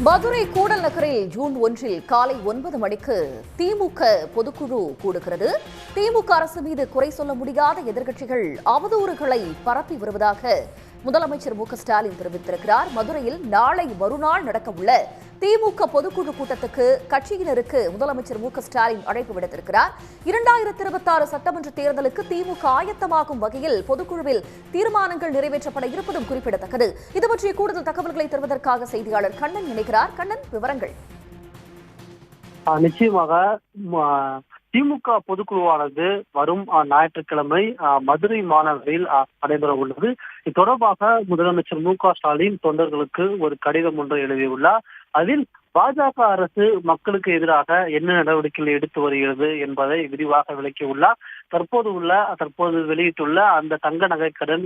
மதுரை கூடல் நகரில் ஜூன் 1 காலை 9 மணிக்கு திமுக பொதுக்குழு கூடுகிறது. திமுக அரசு மீது குறை சொல்ல முடியாத எதிர்க்கட்சிகள் அவதூறுகளை பரப்பி வருவதாக முதலமைச்சர் மு க ஸ்டாலின் தெரிவித்திருக்கிறார். மதுரையில் நாளை மறுநாள் நடக்கவுள்ள திமுக பொதுக்குழு கூட்டத்துக்கு கட்சியினருக்கு முதலமைச்சர் மு க ஸ்டாலின் அழைப்பு விடுத்திருக்கிறார். 2026 சட்டமன்ற தேர்தலுக்கு திமுக ஆயத்தமாகும் வகையில் பொதுக்குழுவில் தீர்மானங்கள் நிறைவேற்றப்பட இருப்பதும் குறிப்பிடத்தக்கது. இது பற்றிய கூடுதல் தகவல்களை தருவதற்காக செய்தியாளர் கண்ணன் இணைக்கிறார். கண்ணன், விவரங்கள். நிச்சயமாக திமுக பொதுக்குழுவானது வரும் ஞாயிற்றுக்கிழமை மதுரை மாநகரில் நடைபெற உள்ளது. இது தொடர்பாக முதலமைச்சர் மு க ஸ்டாலின் தொண்டர்களுக்கு ஒரு கடிதம் ஒன்றை எழுதியுள்ளார். அதில் பாஜக அரசு மக்களுக்கு எதிராக என்ன நடவடிக்கைகள் எடுத்து வருகிறது என்பதை விரிவாக விளக்கியுள்ளார். தற்போது வெளியிட்டுள்ள அந்த தங்க நகை கடன்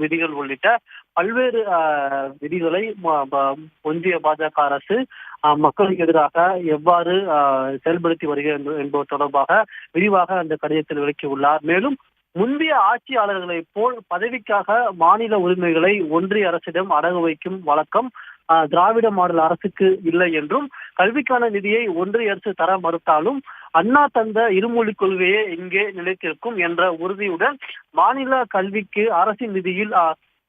விதிகள் உள்ளிட்ட பல்வேறு விதிகளை ஒன்றிய பாஜக அரசு மக்களுக்கு எதிராக எவ்வாறு செயல்படுத்தி வருகிறது என்பது தொடர்பாக விரிவாக அந்த கடிதத்தில் விளக்கியுள்ளார். மேலும் முந்தைய ஆட்சியாளர்களைப் போல் பதவிக்காக மாநில உரிமைகளை ஒன்றிய அரசிடம் அடகு வைக்கும் வழக்கம் திராவிட மாடல் அரசுக்கு இல்லை என்றும், கல்விக்கான நிதியை ஒன்றிய அரசு தர மறுத்தாலும் அண்ணா தந்த இருமொழி கொள்கையே இங்கே நிலைத்திருக்கும் என்ற உறுதியுடன் மாநில கல்விக்கு அரசின் நிதியில்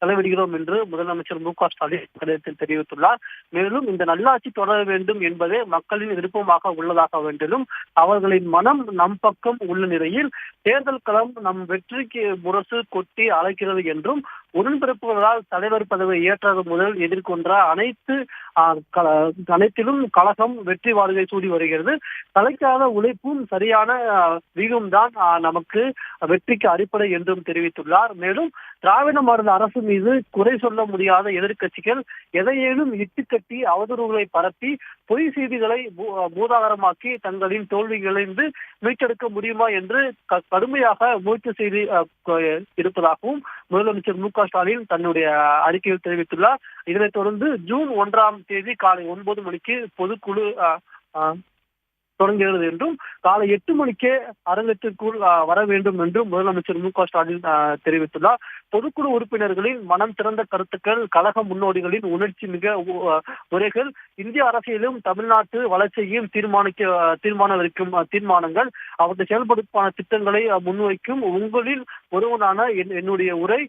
செலவிடுகிறோம் என்று முதலமைச்சர் மு க ஸ்டாலின் கடிதத்தில் தெரிவித்துள்ளார். மேலும் இந்த நல்லாட்சி தொடர வேண்டும் என்பதே மக்களின் விருப்பமாக உள்ளதாக வேண்டும். அவர்களின் மனம் நம் பக்கம் உள்ள நிலையில் தேர்தல் களம் நம் வெற்றிக்கு முரசு கொட்டி அழைக்கிறது என்றும், உடன்பிறப்புகளால் தலைவர் பதவியை ஏற்றது முதல் எதிர்கொண்ட அனைத்திலும் கழகம் வெற்றி வாழ்கை சூடி வருகிறது. தலைக்காத உழைப்பும் சரியான விகிதம்தான் நமக்கு வெற்றிக்கு அடிப்படை என்றும் தெரிவித்துள்ளார். மேலும் திராவிட மாடல் அரசு மீது குறை சொல்ல முடியாத எதிர்க்கட்சிகள் எதையேனும் இட்டுக்கட்டி அவதூறுகளை பரப்பி பொய் செய்திகளை பூதாகரமாக்கி தங்களின் தோல்விகளிலிருந்து மீட்டெடுக்க முடியுமா என்று கடுமையாக முயற்சி செய்து இருப்பதாகவும் முதலமைச்சர் மு க ஸ்டாலின் தன்னுடைய அறிக்கையில் தெரிவித்துள்ளார். இதனைத் தொடர்ந்து ஜூன் 1 காலை 9 மணிக்கு பொதுக்குழு தொடங்குகிறது என்றும், காலை 8 மணிக்கே அரங்கத்திற்குள் வர வேண்டும் என்றும் முதலமைச்சர் மு க ஸ்டாலின் தெரிவித்துள்ளார். பொதுக்குழு உறுப்பினர்களின் மனம் திறந்த கருத்துக்கள், கழக முன்னோடிகளின் உணர்ச்சி மிக உரைகள், இந்திய அரசியலும் தமிழ்நாட்டு வளர்ச்சியையும் தீர்மானிக்கும் தீர்மானங்கள், அவற்றை செயல்படுத்தான திட்டங்களை முன்வைக்கும் உங்களில் ஒருவனான என்னுடைய உரை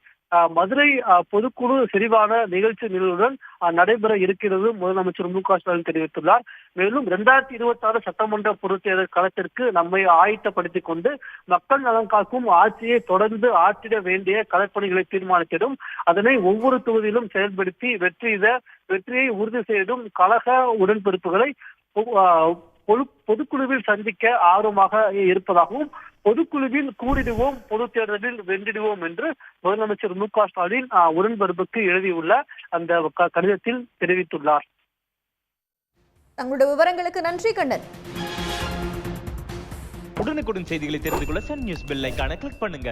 மதுரை பொதுக்குழு செறிவான நிகழ்ச்சி நிகழ்வுடன் நடைபெற இருக்கிறது முதலமைச்சர் மு க ஸ்டாலின் தெரிவித்துள்ளார். மேலும் 2026 சட்டமன்ற பொதுத்தேர்தல் களத்திற்கு நம்மை ஆயத்தப்படுத்திக் கொண்டு மக்கள் நலன் காக்கும் ஆட்சியை தொடர்ந்து ஆற்றிட வேண்டிய களப்பணிகளை தீர்மானித்திடும், அதனை ஒவ்வொரு தொகுதியிலும் செயல்படுத்தி வெற்றியை உறுதி செய்தும் கழக உடன்பிறப்புகளை பொதுக்குழுவில் சந்திக்க ஆர்வமாக இருப்பதாகவும், பொதுக்குழுவில் கூடிடுவோம், பொது தேர்தலில் வென்றிடுவோம் என்று முதலமைச்சர் மு க ஸ்டாலின் உடன்பிறப்புக்கு எழுதியுள்ள அந்த கடிதத்தில் தெரிவித்துள்ளார். தங்களுடைய விவரங்களுக்கு நன்றி கண்ணன். உடனுக்குடன் செய்திகளை தெரிந்து கொள்ள சன் நியூஸ் பெல் ஐகானை கிளிக் பண்ணுங்க.